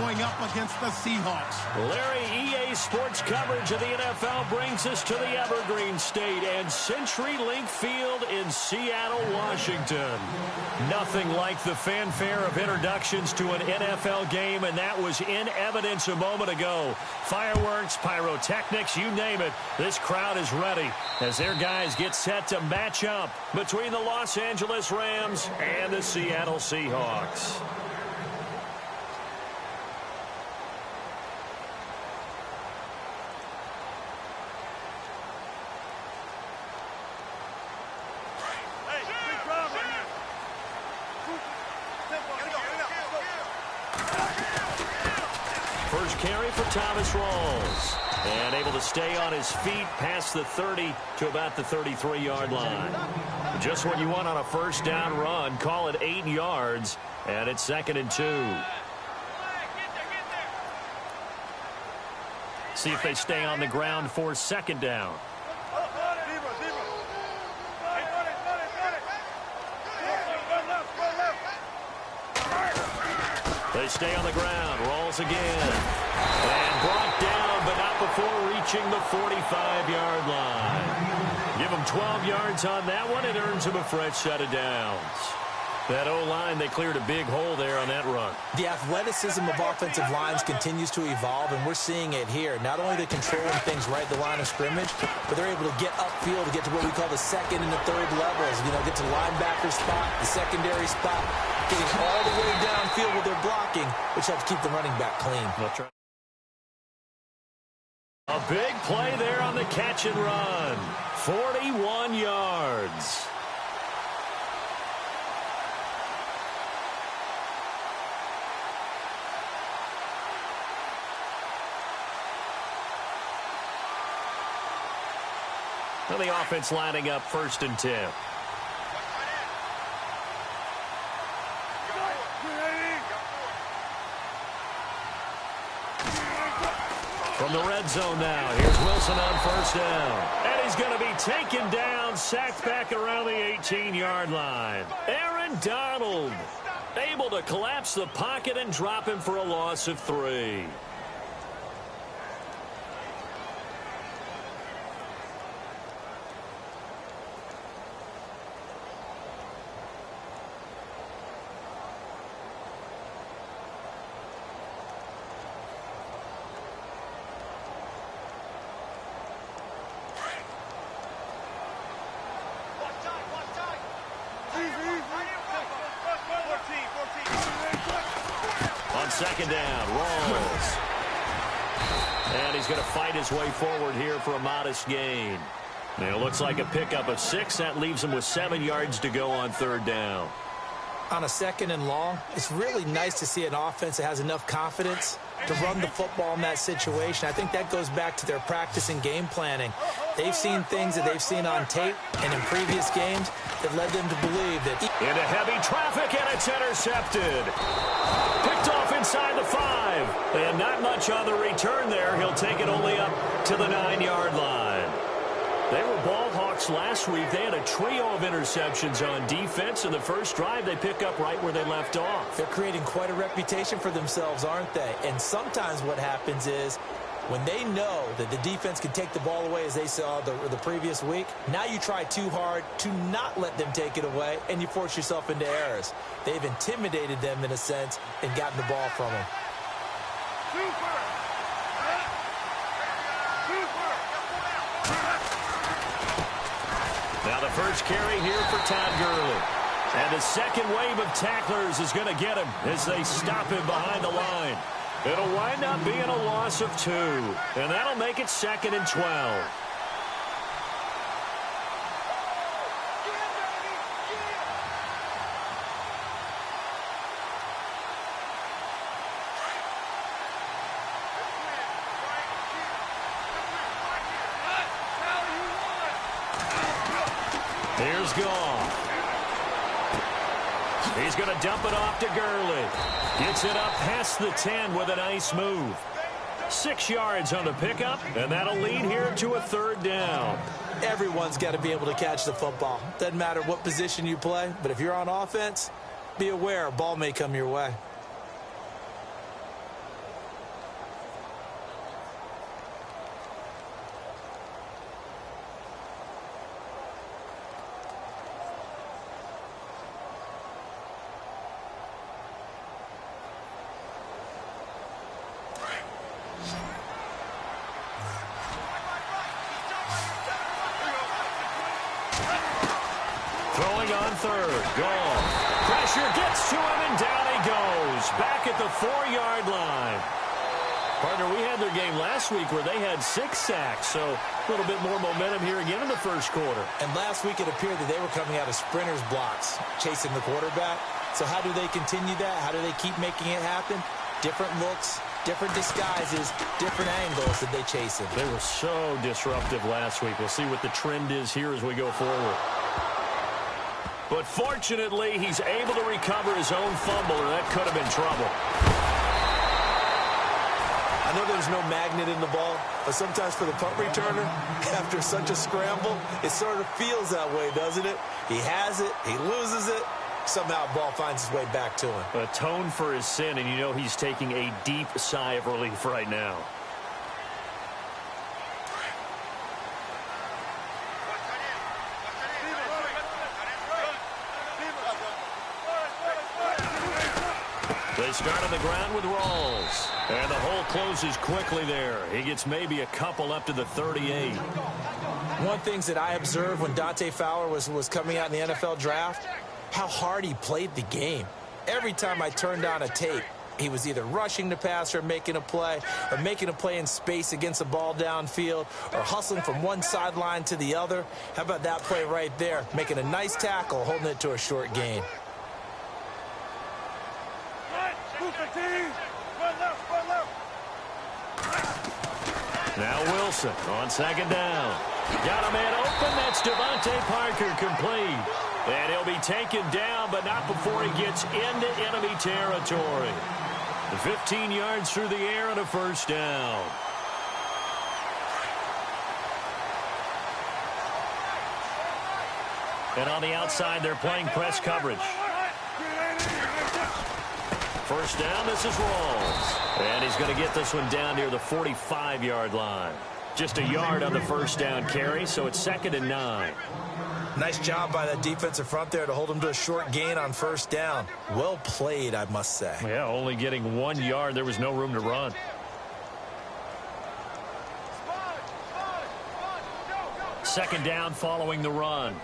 going up against the Seahawks. Larry, EA Sports coverage of the NFL brings us to the Evergreen State and CenturyLink Field in Seattle, Washington. Nothing like the fanfare of introductions to an NFL game, and that was in evidence a moment ago. Fireworks, pyrotechnics, you name it. This crowd is ready as their guys get set to match up between the Los Angeles Rams and the Seattle Seahawks. First carry for Thomas Rawls. And able to stay on his feet past the 30 to about the 33-yard line. Just what you want on a first down run. Call it 8 yards. And it's 2nd and 2. See if they stay on the ground for 2nd down. They stay on the ground. Rawls again. And brought down, but not before reaching the 45-yard line. Give them 12 yards on that one. It earns them a fresh set of downs. That O-line, they cleared a big hole there on that run. The athleticism of offensive lines continues to evolve, and we're seeing it here. Not only are they controlling things right at the line of scrimmage, but they're able to get upfield to get to what we call the second and the third levels. You know, get to the linebacker spot, the secondary spot, getting all the way downfield with their blocking, which helps keep the running back clean. A big play there on the catch and run. 41 yards. Well, the offense lining up 1st and 10. From the red zone now, here's Wilson on 1st down. And he's going to be taken down, sacked back around the 18-yard line. Aaron Donald able to collapse the pocket and drop him for a loss of 3. On 2nd down, Rawls. And he's going to fight his way forward here for a modest gain. And it looks like a pickup of 6. That leaves him with 7 yards to go on 3rd down. On a 2nd and long, it's really nice to see an offense that has enough confidence to run the football in that situation. I think that goes back to their practice and game planning. They've seen things that they've seen on tape and in previous games that led them to believe that... Into heavy traffic, and it's intercepted. Picked off inside the 5. And not much on the return there. He'll take it only up to the 9-yard line. They were ball hawks last week. They had a trio of interceptions on defense. In the first drive, they pick up right where they left off. They're creating quite a reputation for themselves, aren't they? And sometimes what happens is when they know that the defense can take the ball away, as they saw the previous week, now you try too hard to not let them take it away, and you force yourself into errors. They've intimidated them in a sense and gotten the ball from them. Now the first carry here for Todd Gurley. And the second wave of tacklers is going to get him as they stop him behind the line. It'll wind up being a loss of 2. And that'll make it 2nd and 12. Here's Goff. He's going to dump it off to Gurley. Gets it up past the 10 with a nice move. 6 yards on the pickup, and that'll lead here to a 3rd down. Everyone's got to be able to catch the football. Doesn't matter what position you play, but if you're on offense, be aware a ball may come your way. on third. Goal. Pressure gets to him, and down he goes. Back at the 4-yard line. Partner, we had their game last week where they had 6 sacks, so a little bit more momentum here again in the first quarter. And last week it appeared that they were coming out of sprinters blocks, chasing the quarterback. So how do they continue that? How do they keep making it happen? Different looks, different disguises, different angles that they chase him. They were so disruptive last week. We'll see what the trend is here as we go forward. But fortunately, he's able to recover his own fumble, or that could have been trouble. I know there's no magnet in the ball, but sometimes for the punt returner, after such a scramble, it sort of feels that way, doesn't it? He has it, he loses it, somehow the ball finds its way back to him. Atone for his sin, and you know he's taking a deep sigh of relief right now. They start on the ground with Rawls. And the hole closes quickly there. He gets maybe a couple up to the 38. One thing that I observed when Dante Fowler was coming out in the NFL draft, how hard he played the game. Every time I turned on a tape, he was either rushing the passer or making a play in space against the ball downfield, or hustling from one sideline to the other. How about that play right there? Making a nice tackle, holding it to a short gain. Now Wilson on second down. Got a man open. That's Devontae Parker complete. And he'll be taken down, but not before he gets into enemy territory. 15 yards through the air and a first down. And on the outside, they're playing press coverage. First down, this is Rawls. And he's going to get this one down near the 45-yard line. Just a yard on the first down carry, so it's 2nd and 9. Nice job by that defensive front there to hold him to a short gain on first down. Well played, I must say. Yeah, only getting 1 yard. There was no room to run. Second down following the run.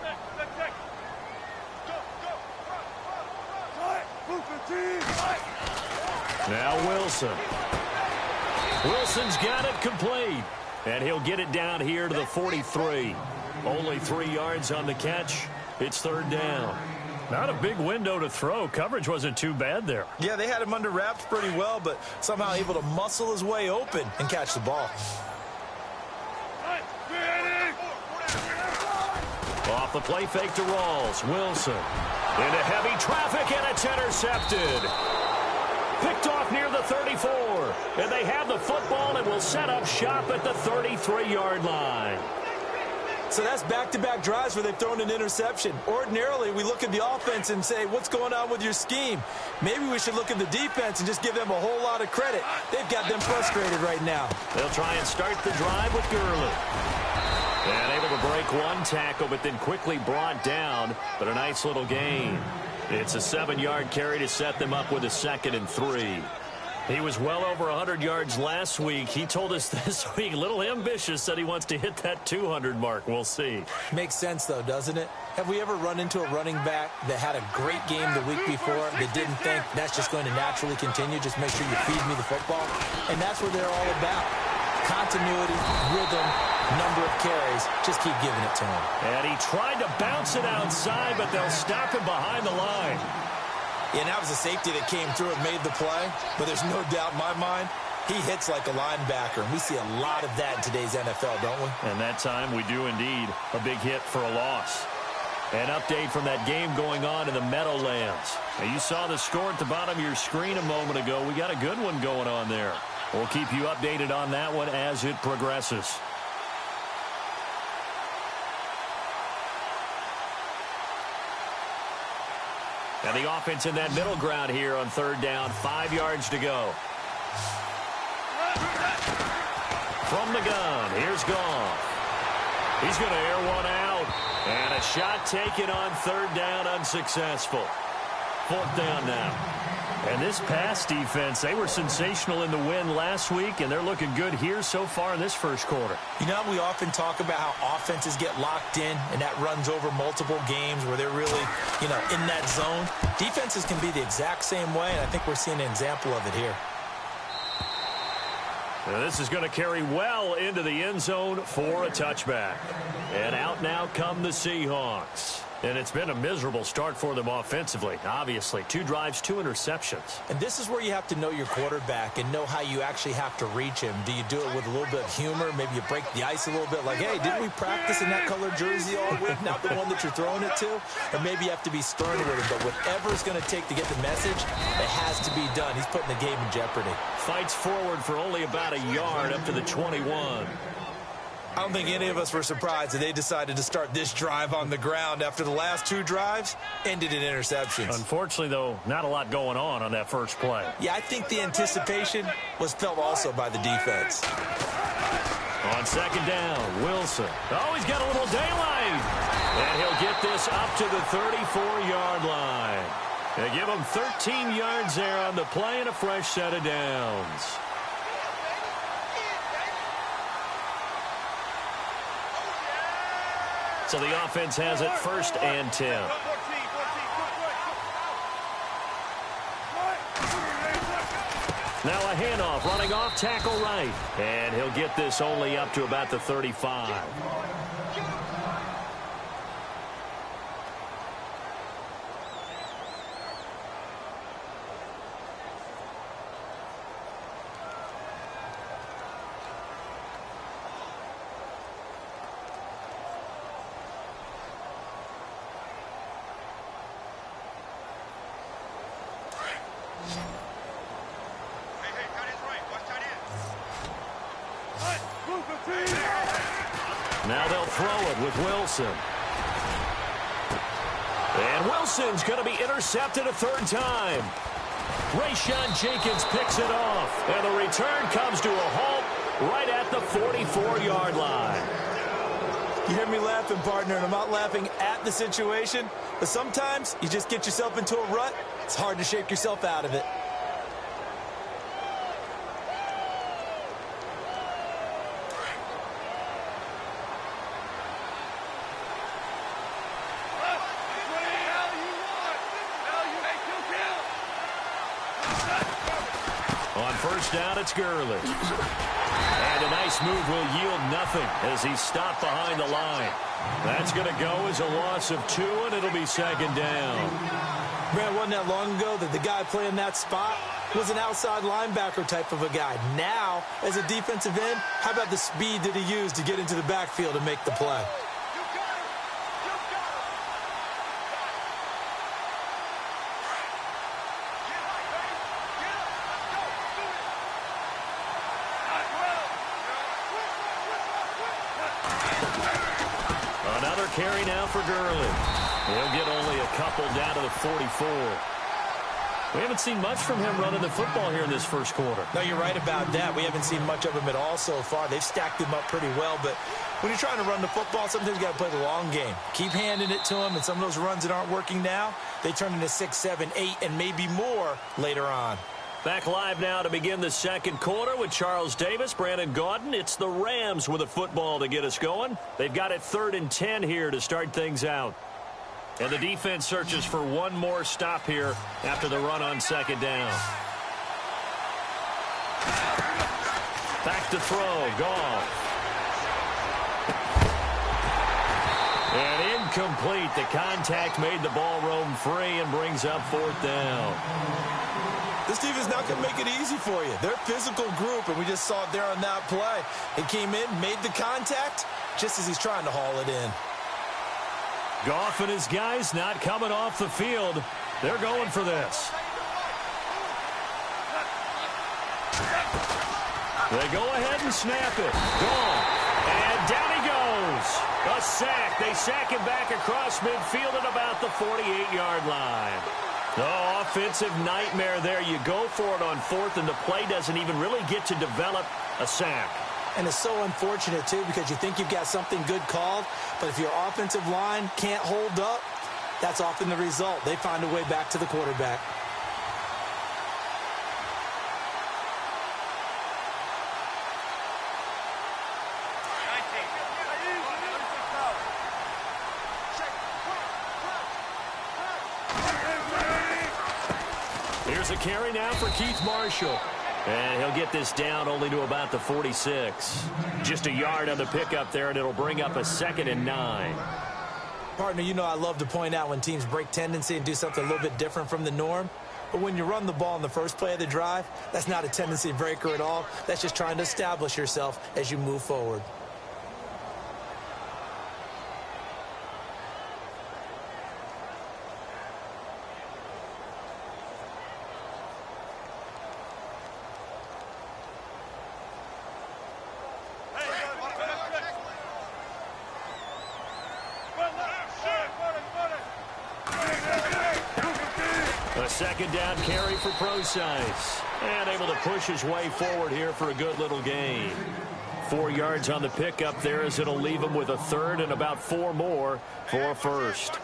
Now Wilson. Wilson's got it complete. And he'll get it down here to the 43. Only 3 yards on the catch. It's third down. Not a big window to throw. Coverage wasn't too bad there. Yeah, they had him under wraps pretty well, but somehow able to muscle his way open and catch the ball. Off the play fake to Rawls. Wilson into heavy traffic, and it's intercepted. Picked off near the 34. And they have the football and will set up shop at the 33-yard line. So that's back-to-back drives where they've thrown an interception. Ordinarily, we look at the offense and say, what's going on with your scheme? Maybe we should look at the defense and just give them a whole lot of credit. They've got them frustrated right now. They'll try and start the drive with Gurley. And able to break one tackle, but then quickly brought down. But a nice little gain. It's a 7-yard carry to set them up with a 2nd and 3. He was well over 100 yards last week. He told us this week, a little ambitious, said he wants to hit that 200 mark. We'll see. Makes sense, though, doesn't it? Have we ever run into a running back that had a great game the week before that didn't think that's just going to naturally continue? Just make sure you feed me the football. And that's what they're all about. Continuity, rhythm, number of carries. Just keep giving it to him. And he tried to bounce it outside, but they'll stop him behind the line. Yeah, and that was a safety that came through and made the play. But there's no doubt in my mind, he hits like a linebacker. And we see a lot of that in today's NFL, don't we? And that time we do indeed. A big hit for a loss. An update from that game going on in the Meadowlands. Now, you saw the score at the bottom of your screen a moment ago. We got a good one going on there. We'll keep you updated on that one as it progresses. And the offense in that middle ground here on third down. 5 yards to go. From the gun, here's Goff. He's going to air one out. And a shot taken on third down, unsuccessful. Fourth down now. And this pass defense, they were sensational in the win last week, and they're looking good here so far in this first quarter. You know, we often talk about how offenses get locked in, and that runs over multiple games where they're really, in that zone. Defenses can be the exact same way, and I think we're seeing an example of it here. And this is going to carry well into the end zone for a touchback. And out now come the Seahawks. And it's been a miserable start for them offensively. Obviously, 2 drives, 2 interceptions. And this is where you have to know your quarterback and know how you actually have to reach him. Do you do it with a little bit of humor? Maybe you break the ice a little bit like, hey, didn't we practice in that colored jersey all week? Not the one that you're throwing it to? Or maybe you have to be stern with him. But whatever it's going to take to get the message, it has to be done. He's putting the game in jeopardy. Fights forward for only about a yard up to the 21. I don't think any of us were surprised that they decided to start this drive on the ground after the last 2 drives ended in interceptions. Unfortunately, though, not a lot going on that first play. Yeah, I think the anticipation was felt also by the defense. On second down, Wilson. Oh, he's got a little daylight. And he'll get this up to the 34-yard line. They give him 13 yards there on the play and a fresh set of downs. So the offense has it 1st and 10. Now a handoff, running off tackle right. And he'll get this only up to about the 35. Now they'll throw it with Wilson. And Wilson's going to be intercepted a 3rd time. Rayshawn Jenkins picks it off. And the return comes to a halt right at the 44-yard line. You hear me laughing, partner, and I'm not laughing at the situation, but sometimes you just get yourself into a rut. It's hard to shake yourself out of it. On first down, it's Gurley. And a nice move will yield nothing as he's stopped behind the line. That's going to go as a loss of 2, and it'll be 2nd down. Man, wasn't that long ago that the guy playing that spot was an outside linebacker type of a guy. Now, as a defensive end, how about the speed that he used to get into the backfield and make the play? Another carry now for Gurley. He'll get only a couple down to the 44. We haven't seen much from him running the football here in this first quarter. No, you're right about that. We haven't seen much of him at all so far. They've stacked him up pretty well, but when you're trying to run the football, sometimes you got to play the long game. Keep handing it to him, and some of those runs that aren't working now, they turn into 6, 7, 8, and maybe more later on. Back live now to begin the second quarter with Charles Davis, Brandon Gaudin. It's the Rams with a football to get us going. They've got it 3rd and 10 here to start things out. And the defense searches for one more stop here after the run on second down. Back to throw, Goff. And incomplete. The contact made the ball roam free and brings up 4th down. This team is not going to make it easy for you. They're a physical group, and we just saw it there on that play. He came in, made the contact, just as he's trying to haul it in. Goff and his guys not coming off the field. They're going for this. They go ahead and snap it. Goff. And down he goes. A sack. They sack him back across midfield at about the 48-yard line. Oh, offensive nightmare there. You go for it on 4th, and the play doesn't even really get to develop a sack. And it's so unfortunate, too, because you think you've got something good called, but if your offensive line can't hold up, that's often the result. They find a way back to the quarterback. There's a carry now for Keith Marshall. And he'll get this down only to about the 46. Just a yard on the pickup there, and it'll bring up a 2nd and 9. Partner, you know I love to point out when teams break tendency and do something a little bit different from the norm. But when you run the ball in the first play of the drive, that's not a tendency breaker at all. That's just trying to establish yourself as you move forward. A second down carry for Procise. And able to push his way forward here for a good little gain. 4 yards on the pickup there as it'll leave him with a 3rd and about 4 more for first.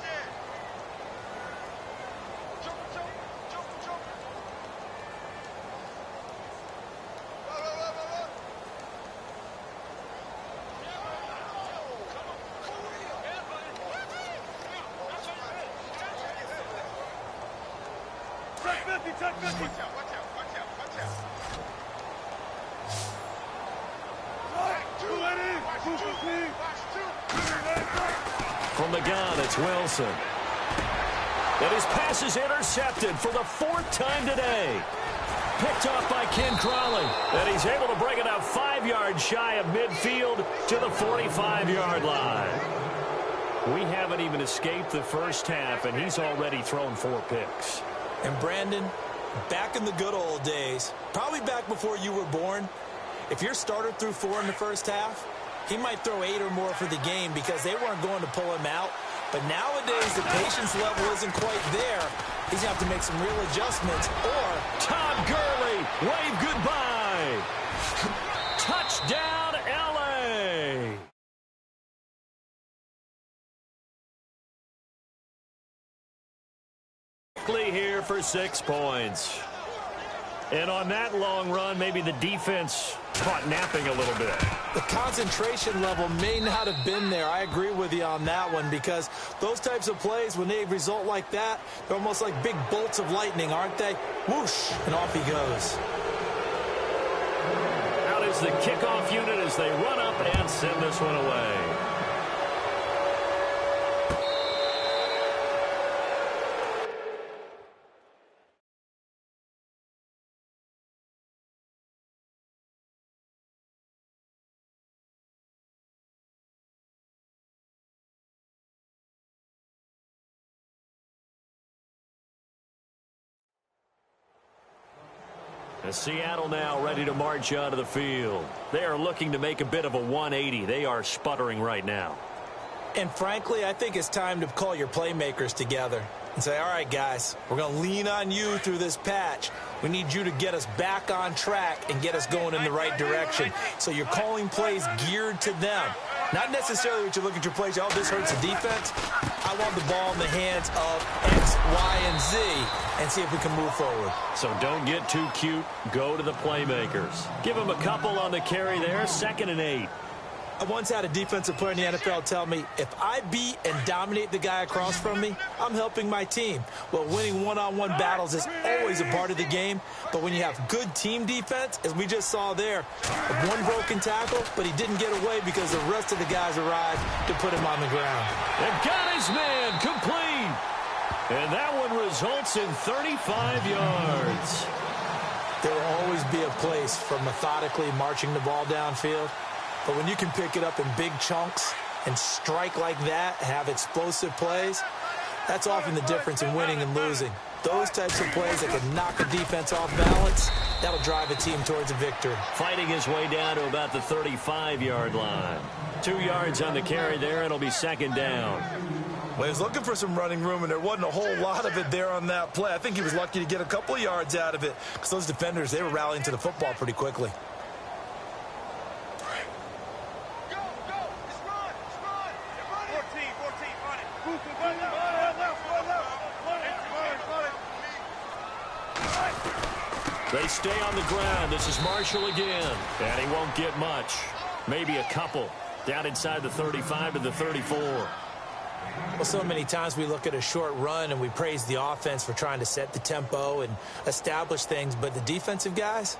From the gun, it's Wilson. And his pass is intercepted for the 4th time today. Picked off by Ken Crawley. And he's able to bring it up 5 yards shy of midfield to the 45-yard line. We haven't even escaped the first half, and he's already thrown 4 picks. And Brandon, back in the good old days, probably back before you were born, if your starter threw 4 in the first half, he might throw 8 or more for the game because they weren't going to pull him out. But nowadays, the patience level isn't quite there. He's going to have to make some real adjustments. Or Todd Gurley, wave goodbye. Touchdown, L.A. Here for 6 points. And on that long run, maybe the defense caught napping a little bit. The concentration level may not have been there. I agree with you on that one because those types of plays, when they result like that, they're almost like big bolts of lightning, aren't they? Whoosh, and off he goes. Out is the kickoff unit as they run up and send this one away. And Seattle now ready to march onto the field. They are looking to make a bit of a 180. They are sputtering right now. And frankly, I think it's time to call your playmakers together and say, all right, guys, we're going to lean on you through this patch. We need you to get us back on track and get us going in the right direction. So you're calling plays geared to them. Not necessarily what you look at your plays, oh, this hurts the defense. I want the ball in the hands of X, Y, and Z and see if we can move forward. So don't get too cute. Go to the playmakers. Give them a couple on the carry there. 2nd and 8. I once had a defensive player in the NFL tell me, if I beat and dominate the guy across from me, I'm helping my team. Well, winning one-on-one battles is always a part of the game, but when you have good team defense, as we just saw there, one broken tackle, but he didn't get away because the rest of the guys arrived to put him on the ground. And got his man complete. And that one results in 35 yards. There will always be a place for methodically marching the ball downfield. But when you can pick it up in big chunks and strike like that, have explosive plays, that's often the difference in winning and losing. Those types of plays that can knock a defense off balance, that'll drive a team towards a victory. Fighting his way down to about the 35-yard line. 2 yards on the carry there. It'll be 2nd down. Well, he was looking for some running room, and there wasn't a whole lot of it there on that play. I think he was lucky to get a couple of yards out of it because those defenders, they were rallying to the football pretty quickly. They stay on the ground. This is Marshall again. And he won't get much. Maybe a couple. Down inside the 35 to the 34. Well, so many times we look at a short run and we praise the offense for trying to set the tempo and establish things, but the defensive guys,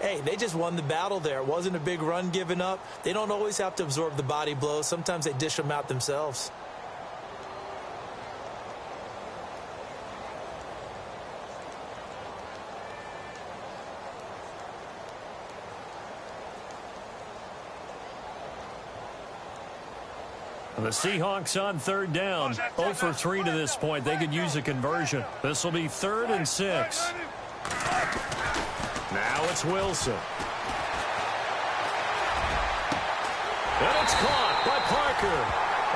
hey, they just won the battle there. It wasn't a big run given up. They don't always have to absorb the body blows. Sometimes they dish them out themselves. The Seahawks on third down. 0 for 3 to this point. They could use a conversion. This will be 3rd and 6. Now it's Wilson. And it's caught by Parker.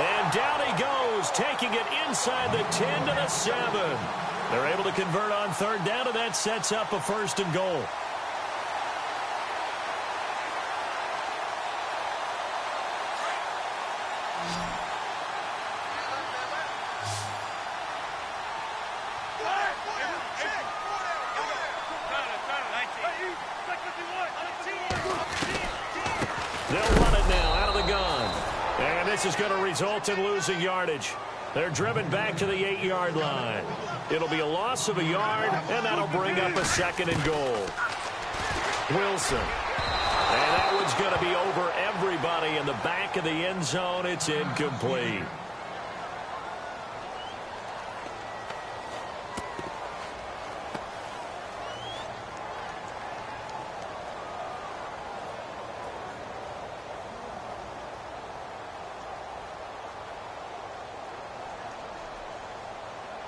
And down he goes, taking it inside the 10 to the 7. They're able to convert on third down, and that sets up a 1st and goal. They'll run it now out of the gun. And this is going to result in losing yardage. They're driven back to the 8-yard line. It'll be a loss of a yard, and that'll bring up a 2nd and goal. Wilson. And that one's going to be over everybody in the back of the end zone. It's incomplete.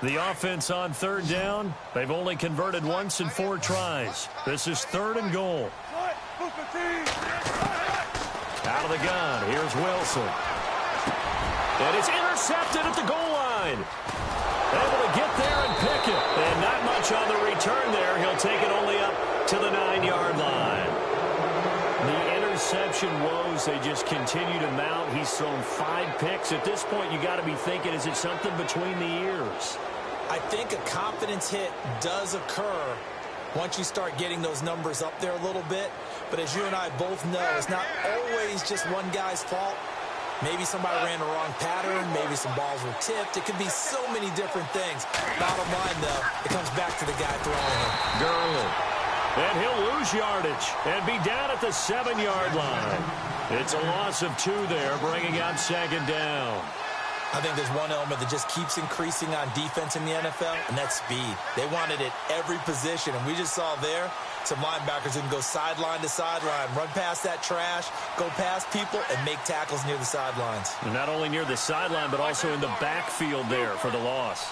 The offense on third down, they've only converted once in 4 tries. This is 3rd and goal. Out of the gun, here's Wilson. And it's intercepted at the goal line. Able to get there and pick it. And not much on the return there. He'll take it only up to the 9-yard line. The interception woes, they just continue to mount. He's thrown 5 picks. At this point, you got to be thinking, is it something between the ears? I think a confidence hit does occur once you start getting those numbers up there a little bit. But as you and I both know, it's not always just one guy's fault. Maybe somebody ran the wrong pattern. Maybe some balls were tipped. It could be so many different things. Bottom line, though, it comes back to the guy throwing it. Gurley. And he'll lose yardage and be down at the 7-yard line. It's a loss of 2 there, bringing up 2nd down. I think there's one element that just keeps increasing on defense in the NFL, and that's speed. They want it at every position, and we just saw there some linebackers who can go sideline to sideline, run past that trash, go past people, and make tackles near the sidelines. And not only near the sideline, but also in the backfield there for the loss.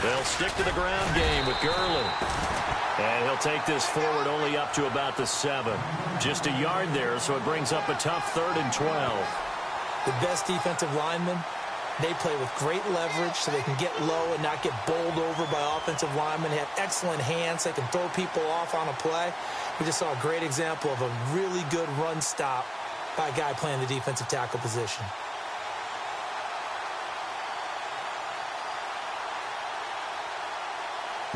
They'll stick to the ground game with Gurley. And he'll take this forward only up to about the 7. Just a yard there, so it brings up a tough 3rd and 12. The best defensive linemen, they play with great leverage so they can get low and not get bowled over by offensive linemen. They have excellent hands. They can throw people off on a play. We just saw a great example of a really good run stop by a guy playing the defensive tackle position.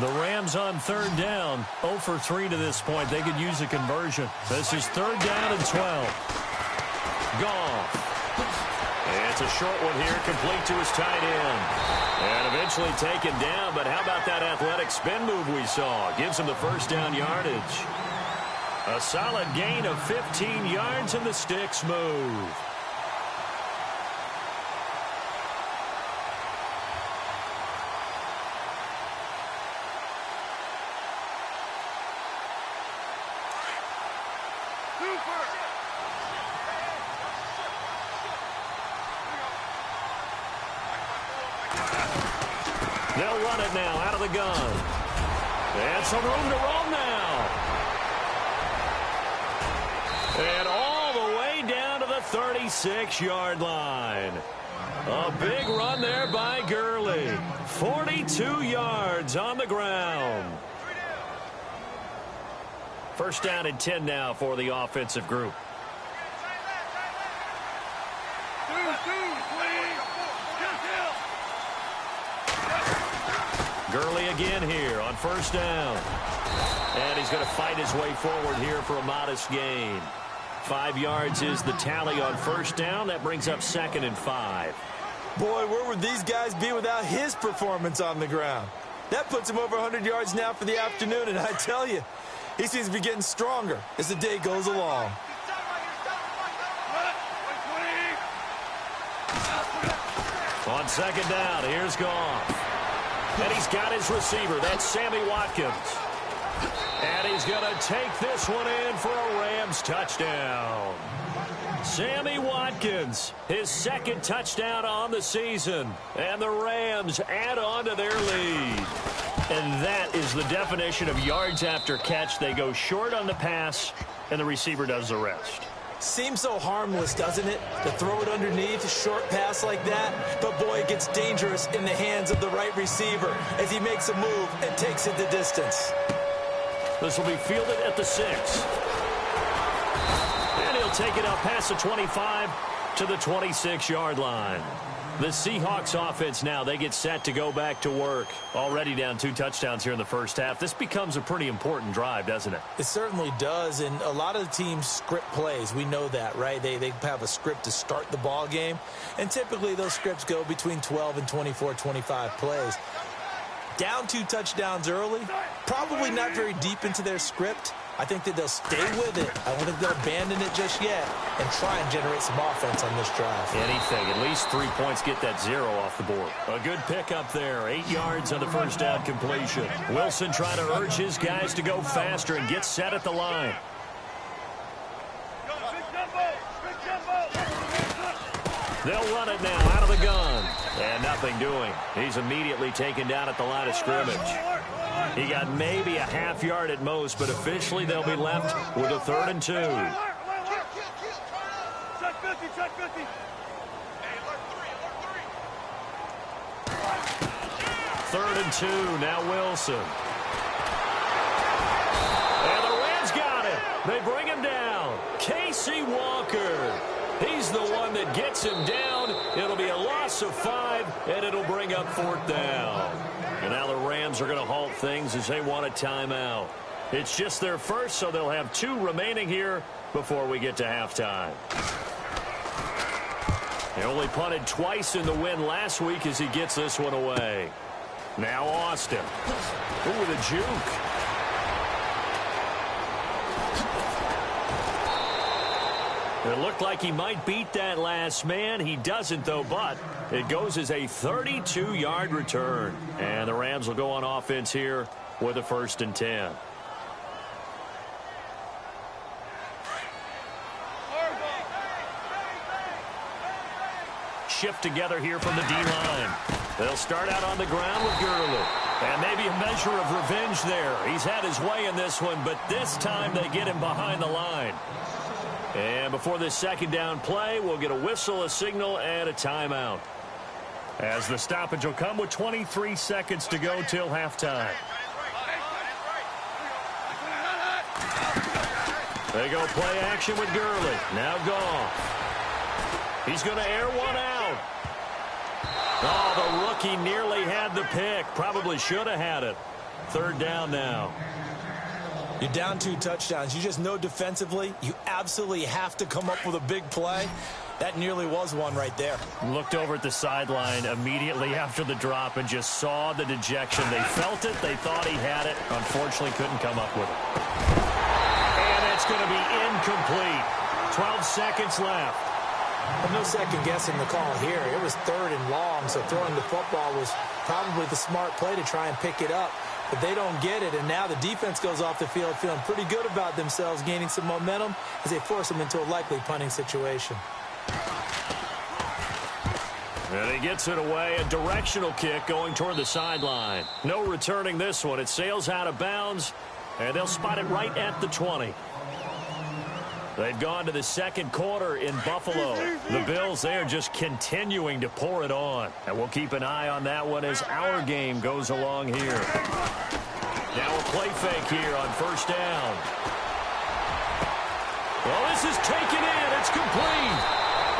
The Rams on third down, 0 for 3 to this point. They could use a conversion. This is 3rd down and 12. Goff. And it's a short one here, complete to his tight end. And eventually taken down, but how about that athletic spin move we saw? Gives him the 1st down yardage. A solid gain of 15 yards, and the sticks move. They'll run it now out of the gun. And some room to roam now. And all the way down to the 36-yard line. A big run there by Gurley. 42 yards on the ground. 1st down and 10 now for the offensive group. Gurley again here on 1st down. And he's going to fight his way forward here for a modest gain. 5 yards is the tally on first down. That brings up 2nd and 5. Boy, where would these guys be without his performance on the ground? That puts him over 100 yards now for the afternoon, and I tell you, he seems to be getting stronger as the day goes along. On 2nd down, here's Goff. And he's got his receiver. That's Sammy Watkins. And he's going to take this one in for a Rams touchdown. Sammy Watkins, his 2nd touchdown on the season. And the Rams add on to their lead. And that is the definition of yards after catch. They go short on the pass, and the receiver does the rest. Seems so harmless, doesn't it? To throw it underneath, a short pass like that. But, boy, it gets dangerous in the hands of the right receiver as he makes a move and takes it the distance. This will be fielded at the 6. And he'll take it up past the 25 to the 26-yard line. The Seahawks offense now, they get set to go back to work. Already down 2 touchdowns here in the first half. This becomes a pretty important drive, doesn't it? It certainly does, and a lot of the teams script plays. We know that, right? They have a script to start the ball game, and typically those scripts go between 12 and 24, 25 plays. Down 2 touchdowns early, probably not very deep into their script. I think that they'll stay with it. I don't think they'll abandon it just yet and try and generate some offense on this drive. Anything. At least 3 points, get that 0 off the board. A good pickup there. 8 yards on the first down completion. Wilson trying to urge his guys to go faster and get set at the line. They'll run it now out of the gun. And nothing doing. He's immediately taken down at the line of scrimmage. He got maybe a half yard at most, but officially they'll be left with a 3rd and 2. 3rd and 2, now Wilson. And the Rams got it. They bring him down. Casey Walker. He's the one that gets him down. It'll be a loss of 5, and it'll bring up 4th down. And now the Rams are going to halt things as they want a timeout. It's just their first, so they'll have 2 remaining here before we get to halftime. They only punted twice in the win last week as he gets this one away. Now Austin. Ooh, with a juke. It looked like he might beat that last man. He doesn't, though, but it goes as a 32-yard return. And the Rams will go on offense here with a 1st and 10. Shift together here from the D-line. They'll start out on the ground with Gurley. And maybe a measure of revenge there. He's had his way in this one, but this time they get him behind the line. And before this 2nd down play, we'll get a whistle, a signal, and a timeout. As the stoppage will come with 23 seconds to go till halftime. They go play action with Gurley. Now Goff. He's going to air one out. Oh, the rookie nearly had the pick. Probably should have had it. 3rd down now. You're down 2 touchdowns. You just know defensively you absolutely have to come up with a big play. That nearly was one right there. Looked over at the sideline immediately after the drop and just saw the dejection. They felt it. They thought he had it. Unfortunately, couldn't come up with it. And it's going to be incomplete. 12 seconds left. Well, no second guessing the call here. It was 3rd and long, so throwing the football was probably the smart play to try and pick it up. But they don't get it, and now the defense goes off the field feeling pretty good about themselves, gaining some momentum as they force them into a likely punting situation. And he gets it away, a directional kick going toward the sideline. No returning this one. It sails out of bounds, and they'll spot it right at the 20. They've gone to the 2nd quarter in Buffalo. The Bills, they are just continuing to pour it on. And we'll keep an eye on that one as our game goes along here. Now a play fake here on 1st down. Well, this is taken in. It's complete.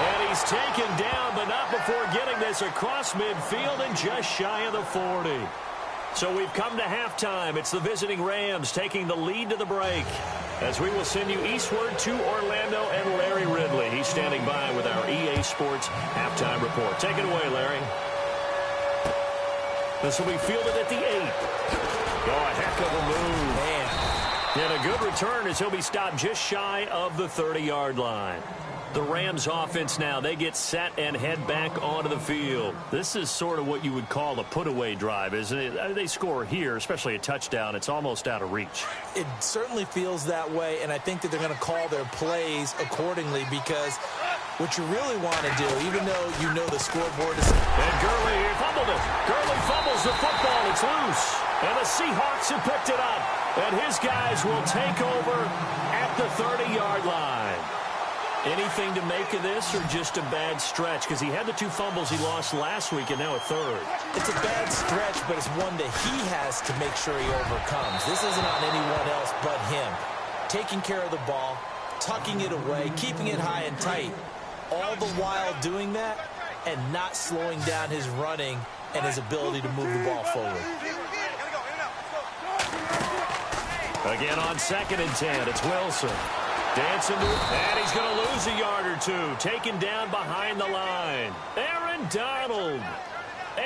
And he's taken down, but not before getting this across midfield and just shy of the 40. So we've come to halftime. It's the visiting Rams taking the lead to the break. As we will send you eastward to Orlando and Larry Ridley. He's standing by with our EA Sports halftime report. Take it away, Larry. This will be fielded at the 8. Oh, a heck of a move. Man. And a good return as he'll be stopped just shy of the 30-yard line. The Rams offense now, they get set and head back onto the field. This is sort of what you would call a put-away drive, isn't it? They score here, especially a touchdown. It's almost out of reach. It certainly feels that way, and I think that they're going to call their plays accordingly because what you really want to do, even though you know the scoreboard is... And Gurley fumbled it. Gurley fumbles the football. It's loose. And the Seahawks have picked it up. And his guys will take over at the 30-yard line. Anything to make of this or just a bad stretch? Because he had the 2 fumbles he lost last week and now a third. It's a bad stretch, but it's one that he has to make sure he overcomes. This isn't on anyone else but him. Taking care of the ball, tucking it away, keeping it high and tight. All the while doing that and not slowing down his running and his ability to move the ball forward. Again on 2nd and 10, it's Wilson. Dancing to it, and he's going to lose a yard or 2. Taken down behind the line. Aaron Donald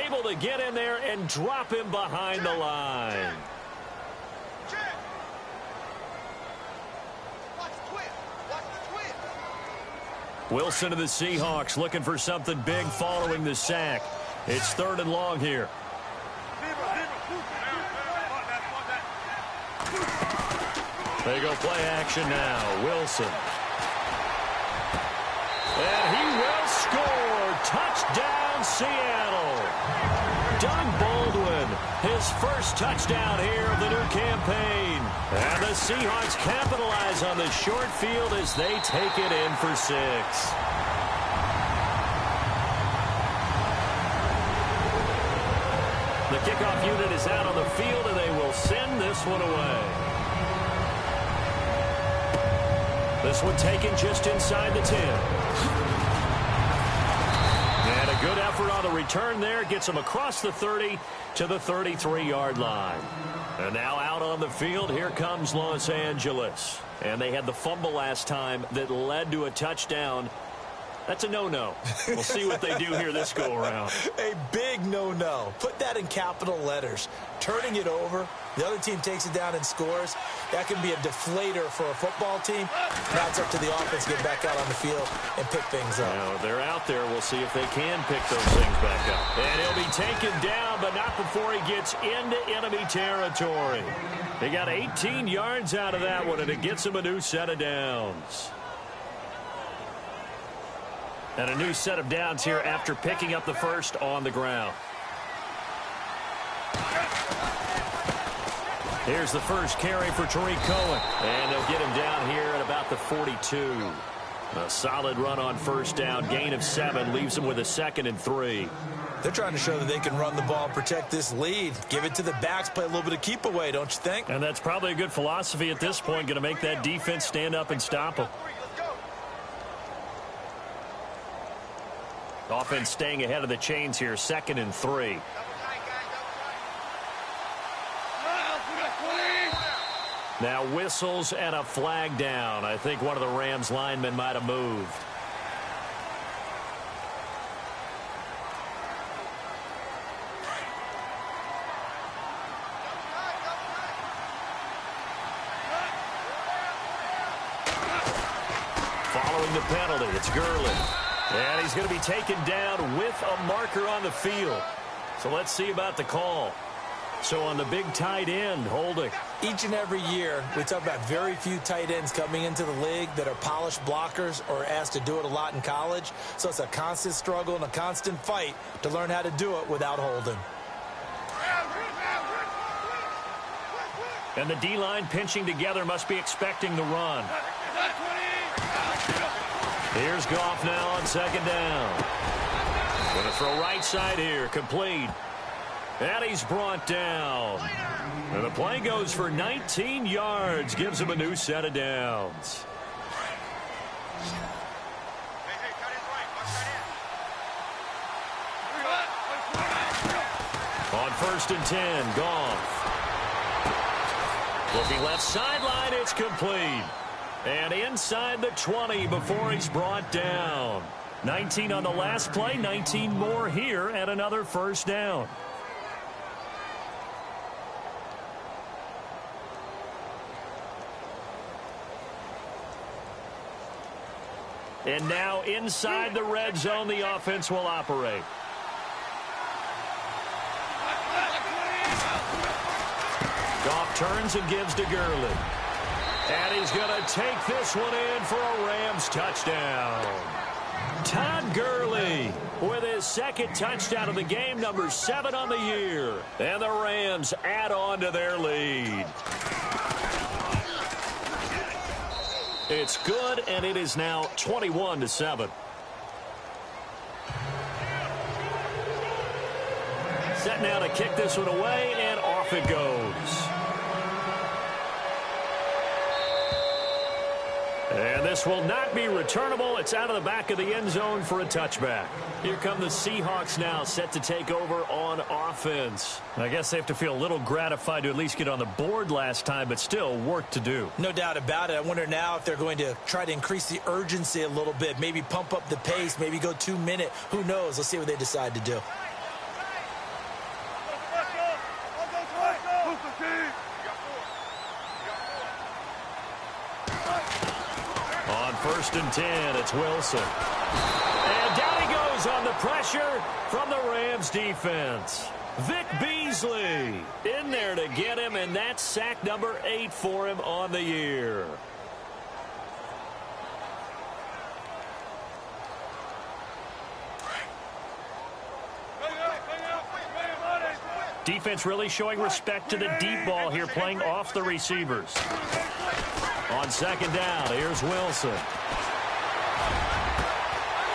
able to get in there and drop him behind the line. Wilson to the Seahawks looking for something big following the sack. It's 3rd and long here. They go play action now. Wilson. And he will score. Touchdown, Seattle. Doug Baldwin, his first touchdown here of the new campaign. And the Seahawks capitalize on the short field as they take it in for 6. The kickoff unit is out on the field, and they will send this one away. This one taken just inside the 10. And a good effort on the return there. Gets him across the 30 to the 33-yard line. And now out on the field, here comes Los Angeles. And they had the fumble last time that led to a touchdown. That's a no-no. We'll see what they do here this go-around. A big no-no. Put that in capital letters. Turning it over, the other team takes it down and scores. That can be a deflator for a football team. Now it's up to the offense to get back out on the field and pick things up. Now, they're out there. We'll see if they can pick those things back up. And he'll be taken down, but not before he gets into enemy territory. He got 18 yards out of that one, and it gets him a new set of downs. And a new set of downs here after picking up the first on the ground. Here's the first carry for Tariq Cohen. And they'll get him down here at about the 42. A solid run on first down. Gain of 7 leaves him with a 2nd and 3. They're trying to show that they can run the ball and protect this lead. Give it to the backs, play a little bit of keep away, don't you think? And that's probably a good philosophy at this point. Going to make that defense stand up and stop them. Offense staying ahead of the chains here. 2nd and 3. Now whistles and a flag down. I think one of the Rams linemen might have moved. Following the penalty, it's Gurley. And he's going to be taken down with a marker on the field. So let's see about the call. So on the big tight end, holding. Each and every year, we talk about very few tight ends coming into the league that are polished blockers or asked to do it a lot in college. So it's a constant struggle and a constant fight to learn how to do it without holding. And the D-line pinching together must be expecting the run. Here's Goff now on 2nd down. Going to throw right side here, complete. And he's brought down. And the play goes for 19 yards. Gives him a new set of downs. On first and 10. Goff. Looking left sideline, it's complete. And inside the 20 before he's brought down. 19 on the last play, 19 more here at another first down. And now inside the red zone, the offense will operate. Goff turns and gives to Gurley. And he's going to take this one in for a Rams touchdown. Todd Gurley with his second touchdown of the game, number 7 on the year. And the Rams add on to their lead. It's good, and it is now 21-7. Set now to kick this one away, and off it goes. And this will not be returnable. It's out of the back of the end zone for a touchback. Here come the Seahawks now, set to take over on offense. I guess they have to feel a little gratified to at least get on the board last time, but still work to do. No doubt about it. I wonder now if they're going to try to increase the urgency a little bit, maybe pump up the pace, maybe go 2-minute. Who knows? Let's see what they decide to do. First and 10, it's Wilson. And down he goes on the pressure from the Rams defense. Vic Beasley in there to get him, and that's sack number 8 for him on the year. Defense really showing respect to the deep ball here, playing off the receivers. On second down, here's Wilson.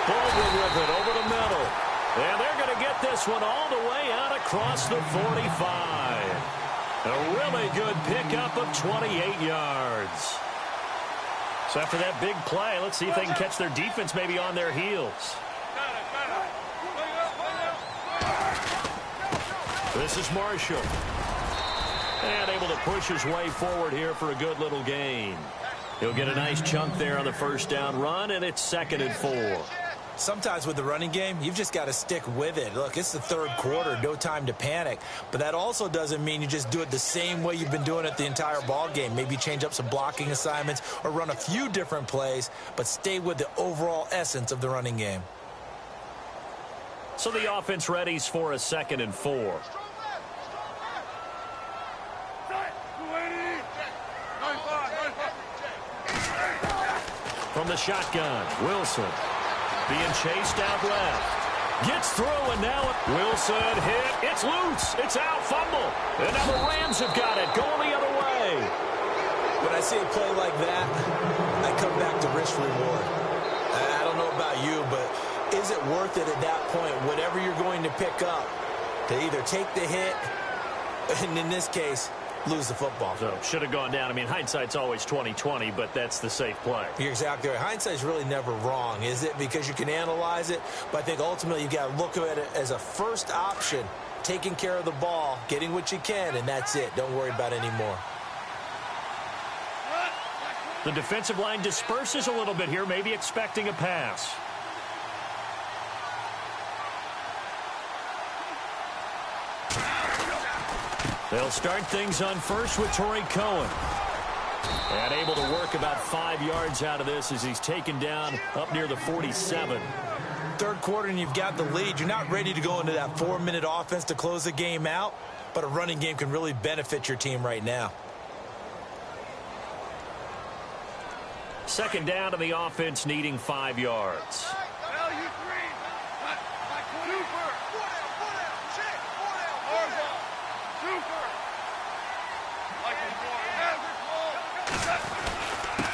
Baldwin with it over the middle. And they're going to get this one all the way out across the 45. A really good pickup of 28 yards. So after that big play, let's see if they can catch their defense maybe on their heels. This is Marshall. And able to push his way forward here for a good little gain. He'll get a nice chunk there on the first down run, and it's 2nd and 4. Sometimes with the running game, you've just got to stick with it. Look, it's the third quarter, no time to panic. But that also doesn't mean you just do it the same way you've been doing it the entire ball game. Maybe change up some blocking assignments or run a few different plays, but stay with the overall essence of the running game. So the offense readies for a 2nd and 4. From the shotgun, Wilson being chased out left. Gets through, and now Wilson hit. It's loose. It's out. Fumble. And now the Rams have got it. Going the other way. When I see a play like that, I come back to risk reward. I don't know about you, but is it worth it at that point, whatever you're going to pick up, to either take the hit, and in this case, lose the football? So should have gone down. I mean, hindsight's always 20/20, but that's the safe play. You're exactly right. Hindsight's really never wrong, is it? Because you can analyze it, but I think ultimately you've got to look at it as a first option, taking care of the ball, getting what you can, and that's it. Don't worry about any more. The defensive line disperses a little bit here, maybe expecting a pass. They'll start things on first with Torrey Cohen. And able to work about 5 yards out of this as he's taken down up near the 47. Third quarter and you've got the lead. You're not ready to go into that 4-minute offense to close the game out, but a running game can really benefit your team right now. Second down, and the offense needing 5 yards.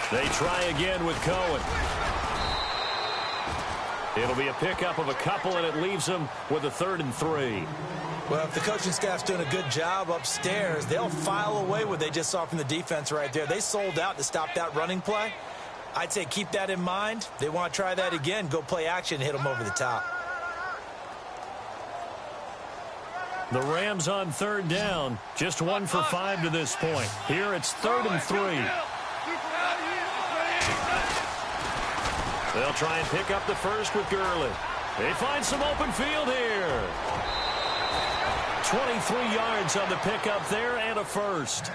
They try again with Cohen. It'll be a pickup of a couple, and it leaves them with a 3rd and 3. Well, if the coaching staff's doing a good job upstairs, they'll file away what they just saw from the defense right there. They sold out to stop that running play. I'd say keep that in mind. They want to try that again, go play action, hit them over the top. The Rams on third down. Just 1 for 5 to this point. Here it's 3rd and 3. They'll try and pick up the first with Gurley. They find some open field here. 23 yards on the pickup there and a first.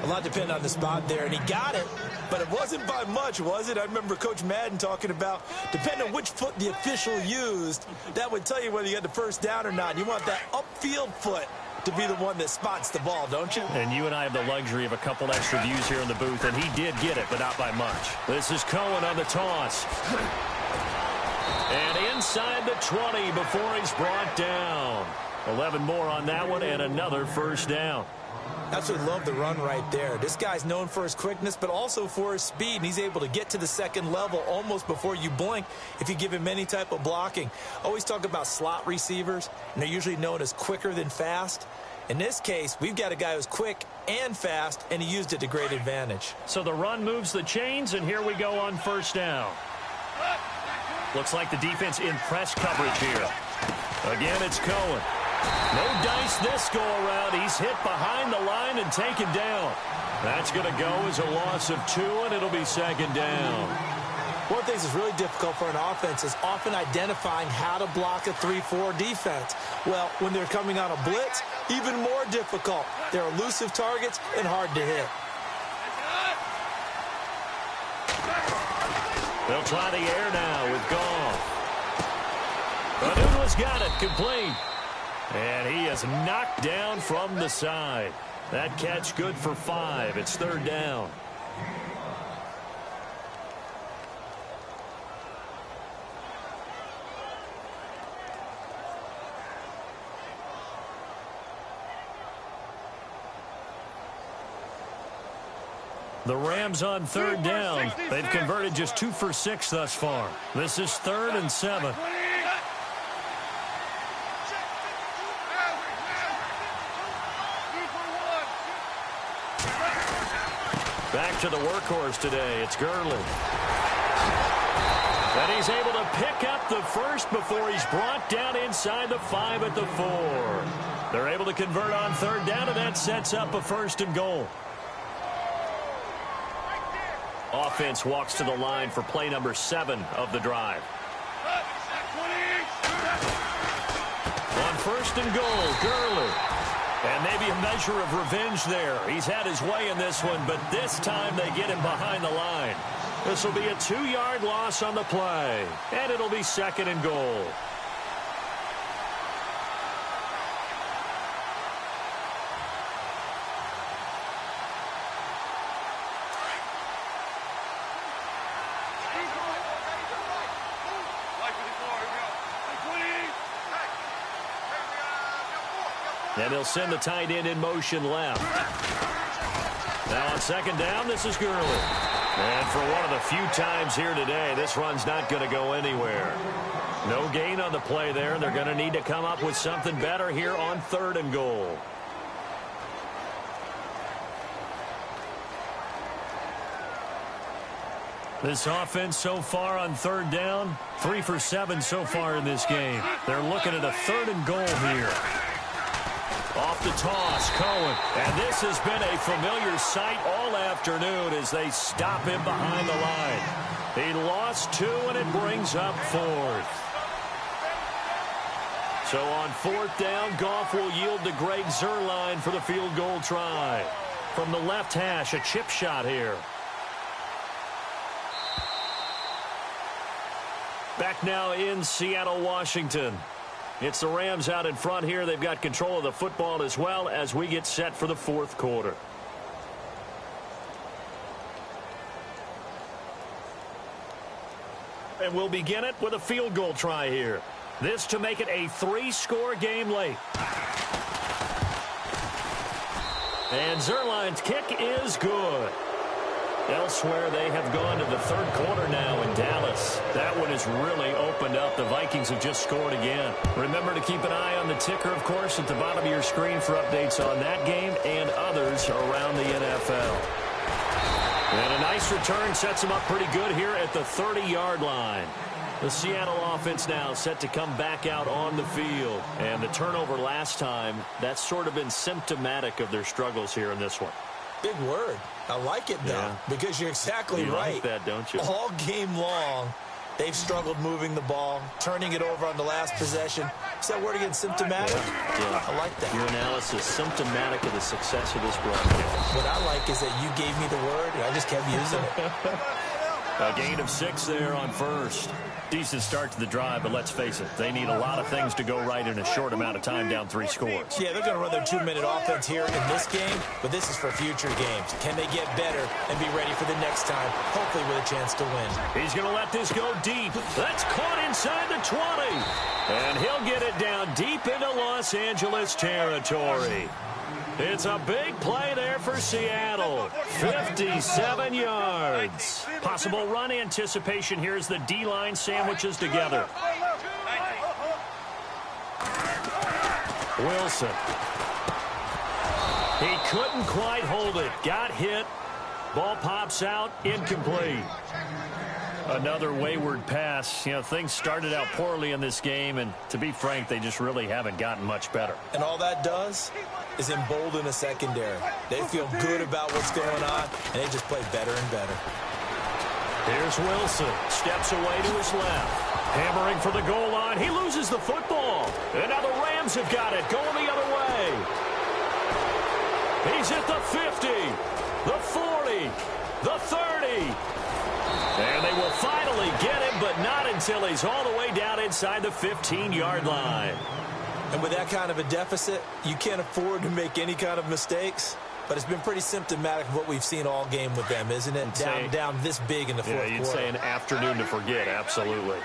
A lot depended on the spot there, and he got it, but it wasn't by much, was it? I remember Coach Madden talking about, depending on which foot the official used, that would tell you whether you got the first down or not. You want that upfield foot to be the one that spots the ball, don't you? And you and I have the luxury of a couple extra views here in the booth, and he did get it, but not by much. This is Cohen on the toss. And inside the 20 before he's brought down. 11 more on that one and another first down. Absolutely love the run right there. This guy's known for his quickness, but also for his speed. And he's able to get to the second level almost before you blink if you give him any type of blocking. Always talk about slot receivers, and they're usually known as quicker than fast. In this case, we've got a guy who's quick and fast, and he used it to great advantage. So the run moves the chains, and here we go on first down. Looks like the defense in press coverage here. Again, it's Cohen. No dice this go-around. He's hit behind the line and taken down. That's going to go as a loss of 2, and it'll be second down. One of the things that's really difficult for an offense is often identifying how to block a 3-4 defense. Well, when they're coming on a blitz, even more difficult. They're elusive targets and hard to hit. They'll try the air now with Goff. Anuno's got it, complete. And he is knocked down from the side. That catch good for 5. It's third down. The Rams on third down. They've converted just 2 for 6 thus far. This is 3rd and 7. Back to the workhorse today. It's Gurley. And he's able to pick up the first before he's brought down inside the 5 at the 4. They're able to convert on third down, and that sets up a 1st and goal. Offense walks to the line for play number 7 of the drive. On 1st and goal, Gurley. And maybe a measure of revenge there. He's had his way in this one, but this time they get him behind the line. This will be a 2-yard loss on the play, and it'll be 2nd and goal. And he'll send the tight end in motion left. Now on 2nd down, this is Gurley. And for one of the few times here today, this run's not going to go anywhere. No gain on the play there. They're going to need to come up with something better here on 3rd and goal. This offense so far on 3rd down, 3 for 7 so far in this game. They're looking at a 3rd and goal here. Off the toss, Cohen. And this has been a familiar sight all afternoon as they stop him behind the line. He lost 2, and it brings up 4th. So on 4th down, Goff will yield to Greg Zuerlein for the field goal try. From the left hash, a chip shot here. Back now in Seattle, Washington. It's the Rams out in front here. They've got control of the football as well as we get set for the 4th quarter. And we'll begin it with a field goal try here. This to make it a 3-score game late. And Zuerlein's kick is good. Elsewhere, they have gone to the 3rd quarter now in Dallas. That one has really opened up. The Vikings have just scored again. Remember to keep an eye on the ticker, of course, at the bottom of your screen for updates on that game and others around the NFL. And a nice return sets them up pretty good here at the 30-yard line. The Seattle offense now set to come back out on the field. And the turnover last time, that's sort of been symptomatic of their struggles here in this one. Big word. I like it, though, because you're exactly right. You like that, don't you? All game long, they've struggled moving the ball, turning it over on the last possession. Is that word again, symptomatic? Yeah. I like that. Your analysis, symptomatic of the success of this broadcast. What I like is that you gave me the word, and I just kept using it. A gain of 6 there on first. Decent start to the drive, but let's face it, they need a lot of things to go right in a short amount of time, down 3 scores. Yeah, they're going to run their 2-minute offense here in this game, but this is for future games. Can they get better and be ready for the next time, hopefully with a chance to win? He's going to let this go deep. That's caught inside the 20. And he'll get it down deep into Los Angeles territory. It's a big play there for Seattle. 57 yards. Possible run anticipation here as the D-line sandwiches together. Wilson. He couldn't quite hold it. Got hit. Ball pops out. Incomplete. Another wayward pass. You know, things started out poorly in this game, and to be frank, they just really haven't gotten much better. And all that does is embolden a secondary. They feel good about what's going on, and they just play better and better. Here's Wilson. Steps away to his left. Hammering for the goal line. He loses the football. And now the Rams have got it. Going the other way. He's at the 50. The 40. The 30. And they will finally get him, but not until he's all the way down inside the 15-yard line. And with that kind of a deficit, you can't afford to make any kind of mistakes. But it's been pretty symptomatic of what we've seen all game with them, isn't it? Down this big in the fourth quarter. You'd say an afternoon to forget, absolutely.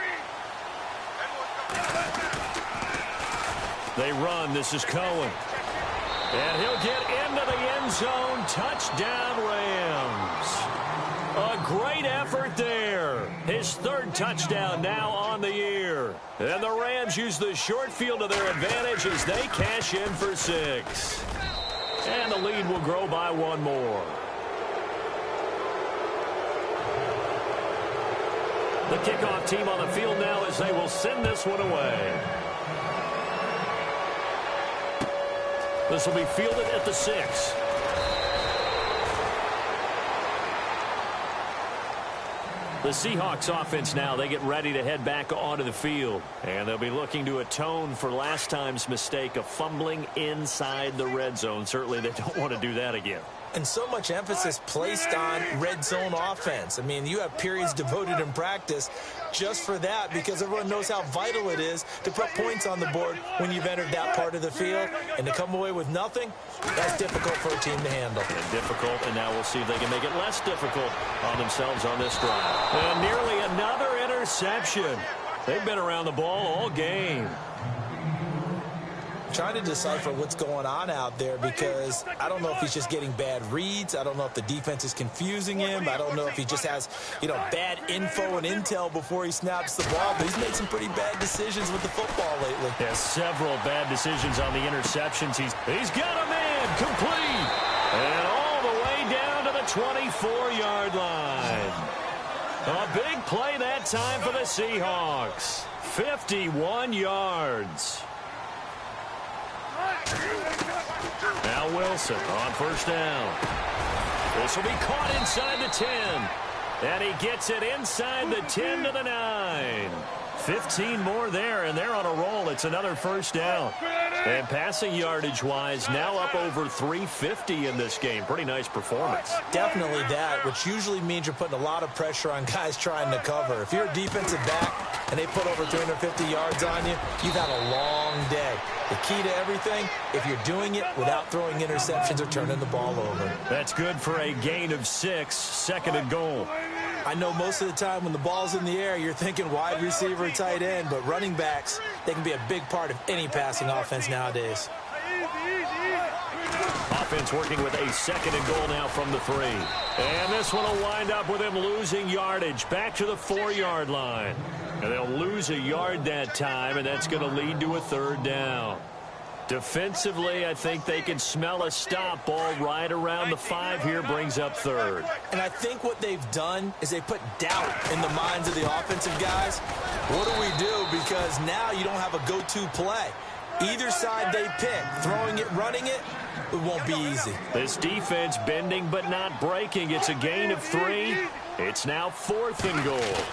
They run. This is Cohen. And he'll get into the end zone. Touchdown, Rams. A great effort there. His 3rd touchdown now on the year. And the Rams use the short field to their advantage as they cash in for 6. And the lead will grow by 1 more. The kickoff team on the field now as they will send this one away. This will be fielded at the 6. The Seahawks offense now, they get ready to head back onto the field. And they'll be looking to atone for last time's mistake of fumbling inside the red zone. Certainly they don't want to do that again. And so much emphasis placed on red zone offense. I mean, you have periods devoted in practice just for that because everyone knows how vital it is to put points on the board when you've entered that part of the field. And to come away with nothing, that's difficult for a team to handle. And difficult, and now we'll see if they can make it less difficult on themselves on this drive. And nearly another interception. They've been around the ball all game. Trying to decipher what's going on out there because I don't know if he's just getting bad reads. I don't know if the defense is confusing him. I don't know if he just has, bad info and intel before he snaps the ball. But he's made some pretty bad decisions with the football lately. Yeah, several bad decisions on the interceptions. He's got a man complete. And all the way down to the 24-yard line. A big play that time for the Seahawks. 51 yards. Now Wilson on first down. This will be caught inside the 10. And he gets it inside the 10 to the 9. 15 more there, and they're on a roll. It's another first down. And passing yardage-wise, now up over 350 in this game. Pretty nice performance. Definitely that, which usually means you're putting a lot of pressure on guys trying to cover. If you're a defensive back and they put over 350 yards on you, you've had a long day. The key to everything, if you're doing it without throwing interceptions or turning the ball over. That's good for a gain of 6, 2nd and goal. I know most of the time when the ball's in the air, you're thinking wide receiver, tight end, but running backs, they can be a big part of any passing offense nowadays. Offense working with a 2nd and goal now from the 3. And this one will wind up with him losing yardage back to the 4-yard line. And they'll lose a yard that time, and that's going to lead to a 3rd down. Defensively, I think they can smell a stop. Ball right around the 5 here, brings up third. And I think what they've done is they put doubt in the minds of the offensive guys. What do we do? Because now you don't have a go-to play. Either side they pick, throwing it, running it, it won't be easy. This defense bending but not breaking. It's a gain of 3. It's now 4th and goal.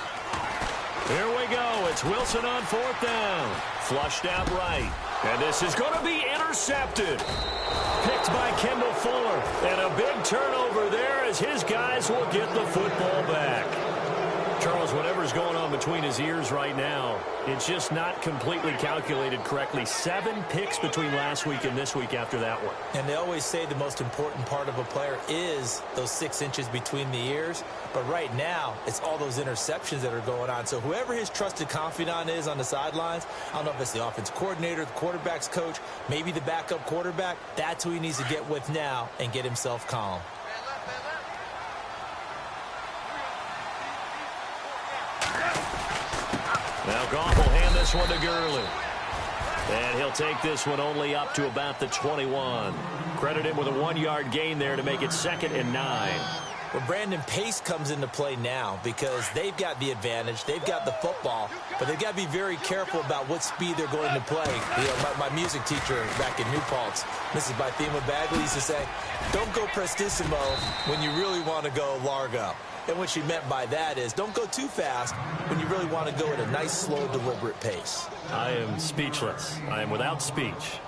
Here we go. It's Wilson on 4th down. Flushed out right. And this is going to be intercepted. Picked by Kendall Fuller. And a big turnover there as his guys will get the football back. Charles, whatever's going on between his ears right now, it's just not completely calculated correctly. 7 picks between last week and this week after that one. And they always say the most important part of a player is those 6 inches between the ears. But right now, it's all those interceptions that are going on. So whoever his trusted confidant is on the sidelines, I don't know if it's the offense coordinator, the quarterback's coach, maybe the backup quarterback, that's who he needs to get with now and get himself calm. Now Goff will hand this one to Gurley. And he'll take this one only up to about the 21. Credit him with a 1-yard gain there to make it 2nd and 9. Well, Brandon, pace comes into play now because they've got the advantage. They've got the football, but they've got to be very careful about what speed they're going to play. You know, my music teacher back in New Paltz, Mrs. Bythema Bagley, used to say, don't go prestissimo when you really want to go largo. And what she meant by that is don't go too fast when you really want to go at a nice, slow, deliberate pace. I am speechless. I am without speech.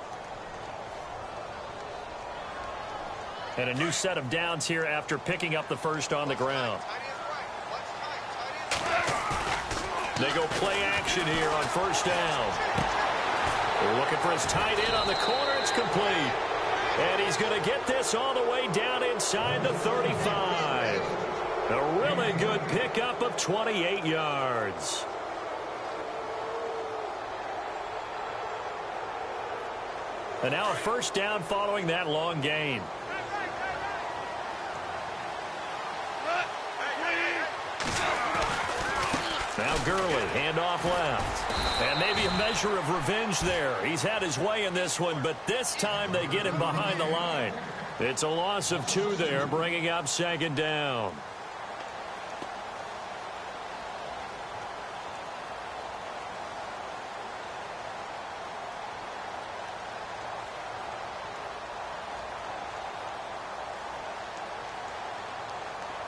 And a new set of downs here after picking up the first on the ground. They go play action here on 1st down. They're looking for his tight end on the corner. It's complete. And he's going to get this all the way down inside the 35. A really good pickup of 28 yards. And now a 1st down following that long gain. Now Gurley, handoff left. And maybe a measure of revenge there. He's had his way in this one, but this time they get him behind the line. It's a loss of 2 there, bringing up 2nd down.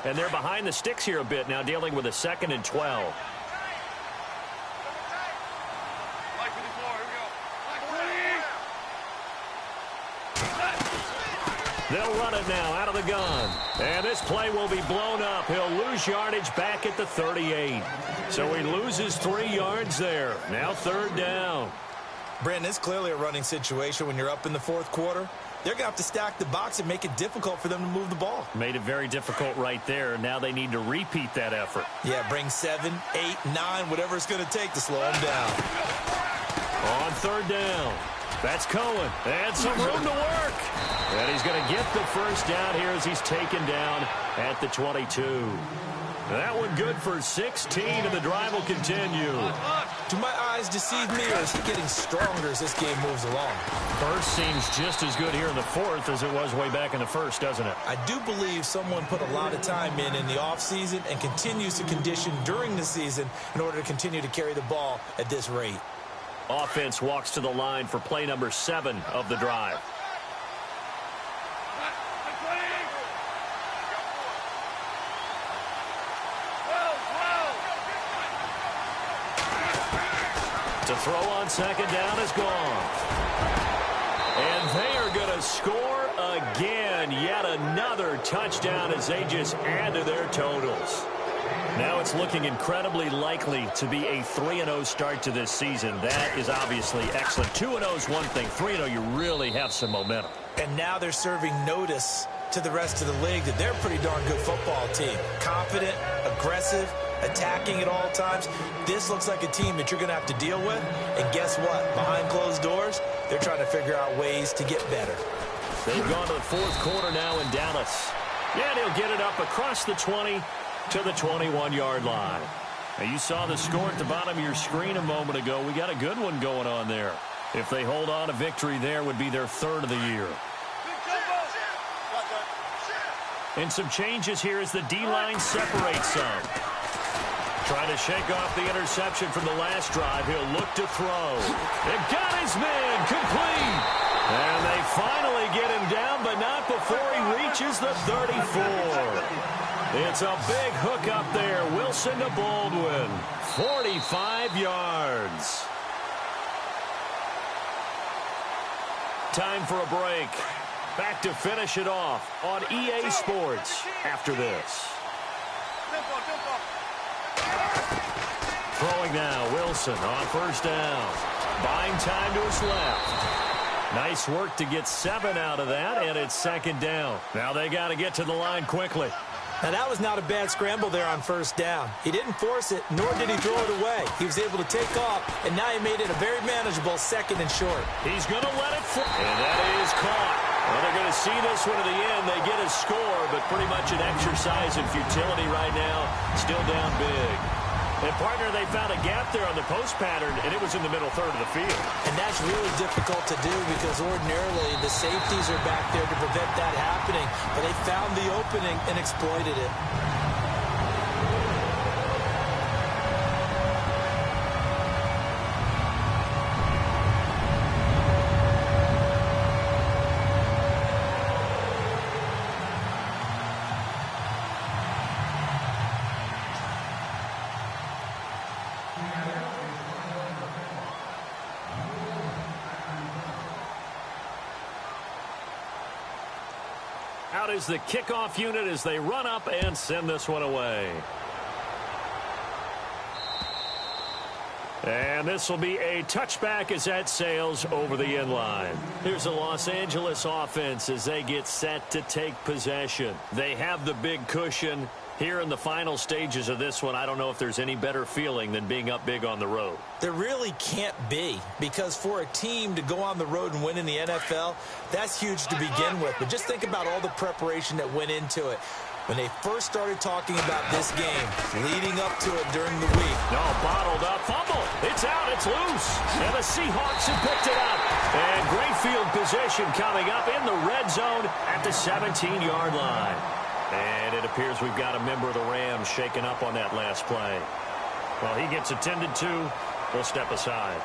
And they're behind the sticks here a bit now, dealing with a 2nd and 12. They'll run it now out of the gun. And this play will be blown up. He'll lose yardage back at the 38. So he loses 3 yards there. Now 3rd down. Brandon, it's clearly a running situation when you're up in the 4th quarter. They're going to have to stack the box and make it difficult for them to move the ball. Made it very difficult right there. Now they need to repeat that effort. Yeah, bring 7, 8, 9, whatever it's going to take to slow them down. On 3rd down. That's Cohen. And some room to work. And he's going to get the 1st down here as he's taken down at the 22. That one good for 16, and the drive will continue. Do my eyes deceive me, or is he getting stronger as this game moves along? First seems just as good here in the 4th as it was way back in the 1st, doesn't it? I do believe someone put a lot of time in the offseason and continues to condition during the season in order to continue to carry the ball at this rate. Offense walks to the line for play number 7 of the drive. To throw on 2nd down is gone. And they are going to score again. Yet another touchdown as they just add to their totals. Now it's looking incredibly likely to be a 3-0 start to this season. That is obviously excellent. 2-0 is one thing. 3-0, you really have some momentum. And now they're serving notice to the rest of the league that they're a pretty darn good football team. Confident, aggressive, attacking at all times. This looks like a team that you're going to have to deal with. And guess what? Behind closed doors, they're trying to figure out ways to get better. They've gone to the 4th quarter now in Dallas. Yeah, and he'll get it up across the 20 to the 21-yard line. Now, you saw the score at the bottom of your screen a moment ago. We got a good one going on there. If they hold on, a victory there would be their third of the year. And some changes here as the D-line separates some. Trying to shake off the interception from the last drive. He'll look to throw. It got his man complete. And they finally get him down, but not before he reaches the 34. It's a big hook up there. Wilson to Baldwin. 45 yards. Time for a break. Back to finish it off on EA Sports after this. Throwing now, Wilson on first down. Buying time to his left. Nice work to get 7 out of that, and it's second down. Now they got to get to the line quickly. Now, that was not a bad scramble there on first down. He didn't force it, nor did he throw it away. He was able to take off, and now he made it a very manageable second and short. He's going to let it fly. And that is caught. Well, they're going to see this one to the end. They get a score, but pretty much an exercise in futility right now. Still down big. And, partner, they found a gap there on the post pattern, and it was in the middle third of the field. And that's really difficult to do because ordinarily the safeties are back there to prevent that happening. But they found the opening and exploited it. Out is the kickoff unit as they run up and send this one away. And this will be a touchback as that sails over the end line. Here's the Los Angeles offense as they get set to take possession. They have the big cushion. Here in the final stages of this one, I don't know if there's any better feeling than being up big on the road. There really can't be, because for a team to go on the road and win in the NFL, that's huge to begin with. But just think about all the preparation that went into it. When they first started talking about this game, leading up to it during the week. No, bottled up, fumble. It's out, it's loose. And the Seahawks have picked it up. And great field position coming up in the red zone at the 17-yard line. And it appears we've got a member of the Rams shaken up on that last play. Well, he gets attended to. We'll step aside.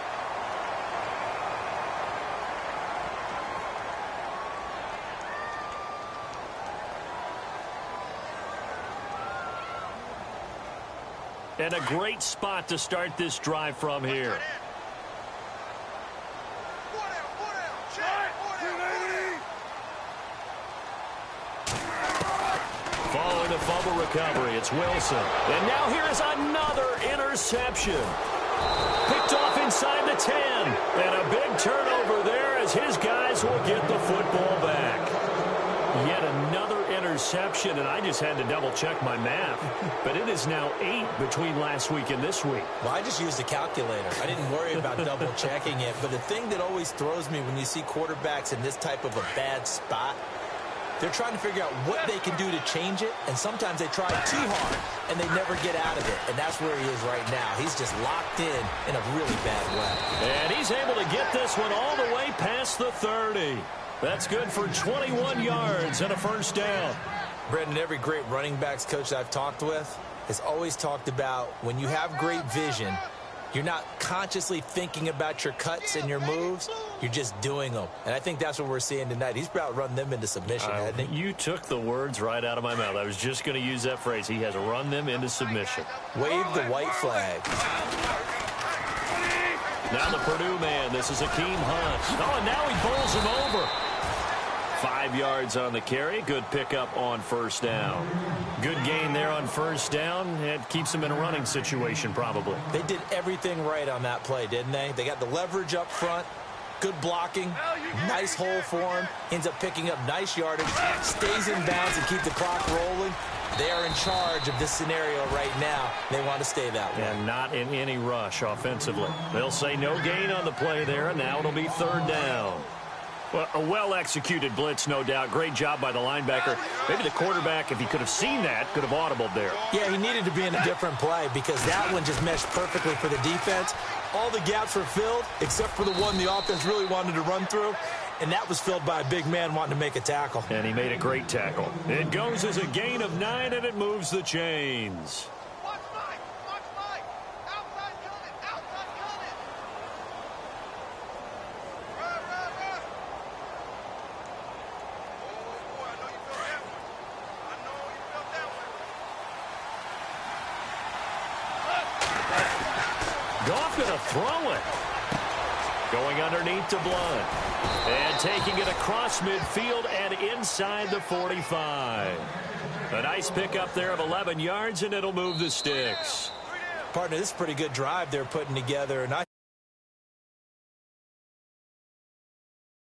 And a great spot to start this drive from here. Following the fumble recovery, it's Wilson. And now here's another interception. Picked off inside the 10. And a big turnover there as his guys will get the football back. Yet another interception, and I just had to double-check my math. But it is now 8 between last week and this week. Well, I just used a calculator. I didn't worry about double-checking it. But the thing that always throws me when you see quarterbacks in this type of a bad spot, they're trying to figure out what they can do to change it, and sometimes they try too hard, and they never get out of it. And that's where he is right now. He's just locked in a really bad way. And he's able to get this one all the way past the 30. That's good for 21 yards and a first down. Brendan, every great running backs coach I've talked with has always talked about when you have great vision, you're not consciously thinking about your cuts and your moves. You're just doing them. And I think that's what we're seeing tonight. He's about run them into submission, hasn't he? You took the words right out of my mouth. I was just going to use that phrase. He has run them into submission. Wave the white flag. Now the Purdue man. This is Akeem Hunt. Oh, and now he bowls him over. 5 yards on the carry. Good pickup on first down. Good gain there on first down. It keeps them in a running situation probably. They did everything right on that play, didn't they? They got the leverage up front. Good blocking. Nice hole for him. Ends up picking up nice yardage. Stays in bounds and keep the clock rolling. They are in charge of this scenario right now. They want to stay that way. And not in any rush offensively. They'll say no gain on the play there, and now it'll be third down. Well, a well-executed blitz, no doubt. Great job by the linebacker. Maybe the quarterback, if he could have seen that, could have audibled there. Yeah, he needed to be in a different play because that one just meshed perfectly for the defense. All the gaps were filled except for the one the offense really wanted to run through, and that was filled by a big man wanting to make a tackle. And he made a great tackle. It goes as a gain of 9, and it moves the chains. Goff going to throw it. Going underneath to Blunt. And taking it across midfield and inside the 45. A nice pickup there of 11 yards, and it'll move the sticks. Partner, this is a pretty good drive they're putting together. And